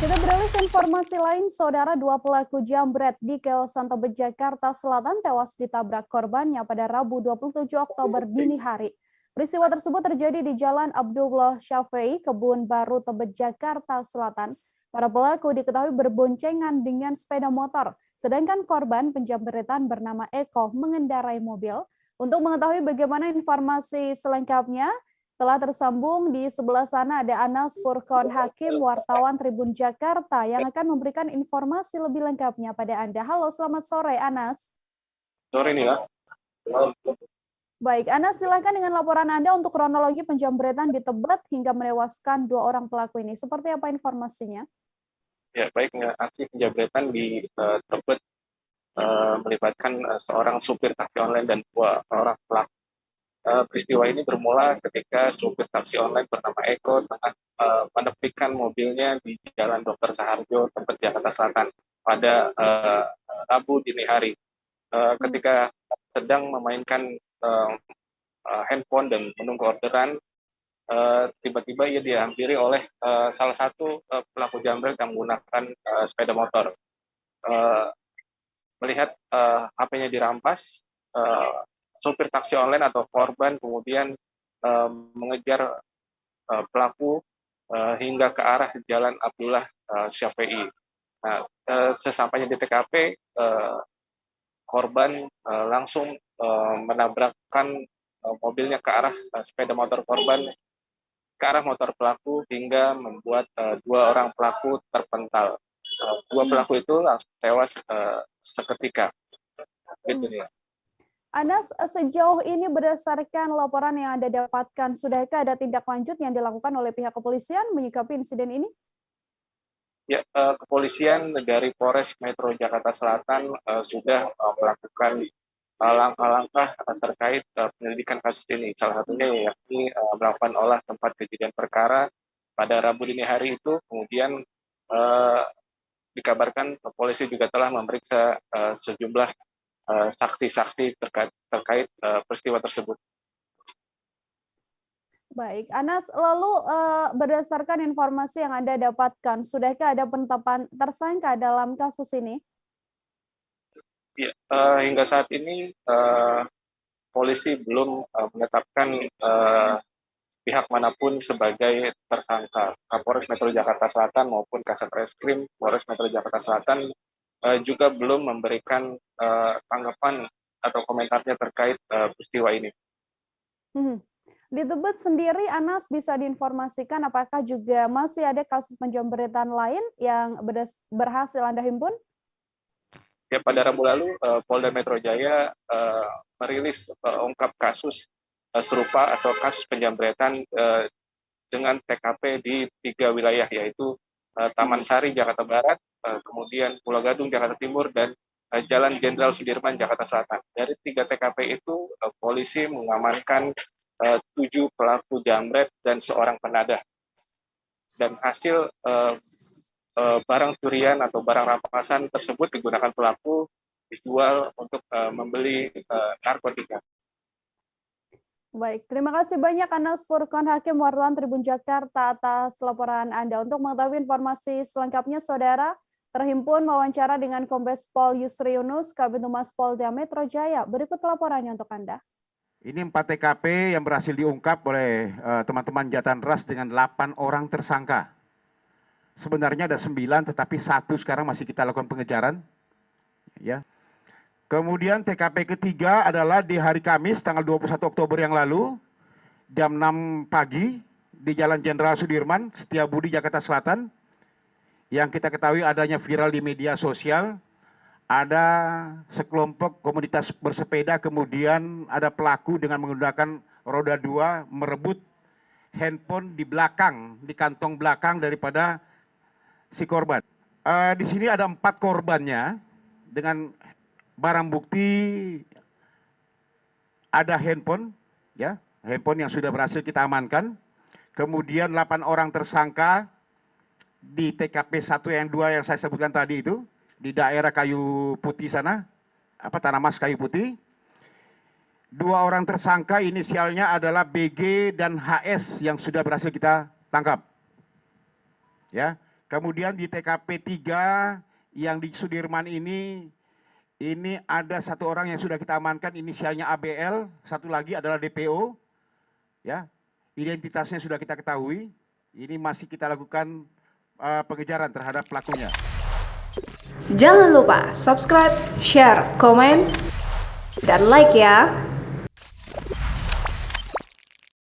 Kita beralih ke informasi lain, saudara dua pelaku jambret di kawasan Tebet, Jakarta Selatan tewas ditabrak korbannya pada Rabu 27 Oktober dini hari. Peristiwa tersebut terjadi di Jalan Abdullah Syafi'i, Kebun Baru, Tebet, Jakarta Selatan. Para pelaku diketahui berboncengan dengan sepeda motor, sedangkan korban penjambretan bernama Eko mengendarai mobil. Untuk mengetahui bagaimana informasi selengkapnya, telah tersambung di sebelah sana ada Anas Furqon Hakim, wartawan Tribun Jakarta, yang akan memberikan informasi lebih lengkapnya pada Anda. Halo, selamat sore Anas. Sore nih ya. Baik, Anas silakan dengan laporan Anda untuk kronologi penjambretan di Tebet hingga menewaskan dua orang pelaku ini. Seperti apa informasinya? Ya, baik, aksi penjambretan di Tebet melibatkan seorang supir taksi online dan dua orang pelaku. Peristiwa ini bermula ketika supir taksi online bernama Eko tengah menepikan mobilnya di Jalan Dr. Saharjo, Tebet, Jakarta Selatan pada Rabu dini hari. Ketika sedang memainkan handphone dan menunggu orderan, tiba-tiba ia dihampiri oleh salah satu pelaku jambret yang menggunakan sepeda motor. Melihat HP-nya dirampas, sopir taksi online atau korban kemudian mengejar pelaku hingga ke arah Jalan Abdullah Syafi'i. Nah, sesampainya di TKP, korban langsung menabrakkan mobilnya ke arah sepeda motor korban, ke arah motor pelaku hingga membuat dua orang pelaku terpental. Dua pelaku itu langsung tewas seketika. Gitu ya. Anas, sejauh ini berdasarkan laporan yang Anda dapatkan, sudahkah ada tindak lanjut yang dilakukan oleh pihak kepolisian menyikapi insiden ini? Ya, kepolisian dari Polres Metro Jakarta Selatan sudah melakukan langkah-langkah terkait penyelidikan kasus ini. Salah satunya yakni melakukan olah tempat kejadian perkara pada Rabu dini hari itu, kemudian dikabarkan polisi juga telah memeriksa sejumlah saksi-saksi terkait peristiwa tersebut. Baik, Anas, lalu berdasarkan informasi yang Anda dapatkan, sudahkah ada penetapan tersangka dalam kasus ini? Ya, hingga saat ini polisi belum menetapkan pihak manapun sebagai tersangka. Kapolres Metro Jakarta Selatan maupun Kasat Reskrim Polres Metro Jakarta Selatan juga belum memberikan tanggapan atau komentarnya terkait peristiwa ini. Di Tebet sendiri, Anas, bisa diinformasikan apakah juga masih ada kasus penjambretan lain yang berhasil Anda himpun? Ya, pada Rabu lalu, Polda Metro Jaya merilis ungkap kasus serupa atau kasus penjambretan dengan TKP di 3 wilayah, yaitu Taman Sari, Jakarta Barat, kemudian Pulau Gadung, Jakarta Timur, dan Jalan Jenderal Sudirman, Jakarta Selatan. Dari 3 TKP itu, polisi mengamankan 7 pelaku jambret dan seorang penadah. Dan hasil barang curian atau barang rampasan tersebut digunakan pelaku dijual untuk membeli narkotika. Baik, terima kasih banyak Anas Furqon Hakim, wartawan Tribun Jakarta atas laporan Anda. Untuk mengetahui informasi selengkapnya, saudara, terhimpun wawancara dengan Kombes Pol Yusri Yunus, Kabid Humas Polda Metro Jaya. Berikut laporannya untuk Anda. Ini 4 TKP yang berhasil diungkap oleh teman-teman Jatan Ras dengan 8 orang tersangka. Sebenarnya ada 9, tetapi 1 sekarang masih kita lakukan pengejaran. Ya. Kemudian TKP ketiga adalah di hari Kamis tanggal 21 Oktober yang lalu, jam 6 pagi di Jalan Jenderal Sudirman, Setiabudi, Jakarta Selatan. Yang kita ketahui adanya viral di media sosial, ada sekelompok komunitas bersepeda, kemudian ada pelaku dengan menggunakan roda 2 merebut handphone di belakang, di kantong belakang daripada si korban. Di sini ada 4 korbannya dengan barang bukti, ada handphone, ya, handphone yang sudah berhasil kita amankan. Kemudian 8 orang tersangka di TKP 1 yang 2 yang saya sebutkan tadi itu, di daerah Kayu Putih sana, Tanah Mas Kayu Putih. 2 orang tersangka inisialnya adalah BG dan HS yang sudah berhasil kita tangkap. Ya. Kemudian di TKP 3 yang di Sudirman ini ada satu orang yang sudah kita amankan, inisialnya ABL, satu lagi adalah DPO, ya, identitasnya sudah kita ketahui. Ini masih kita lakukan pengejaran terhadap pelakunya. Jangan lupa subscribe, share, komen, dan like ya.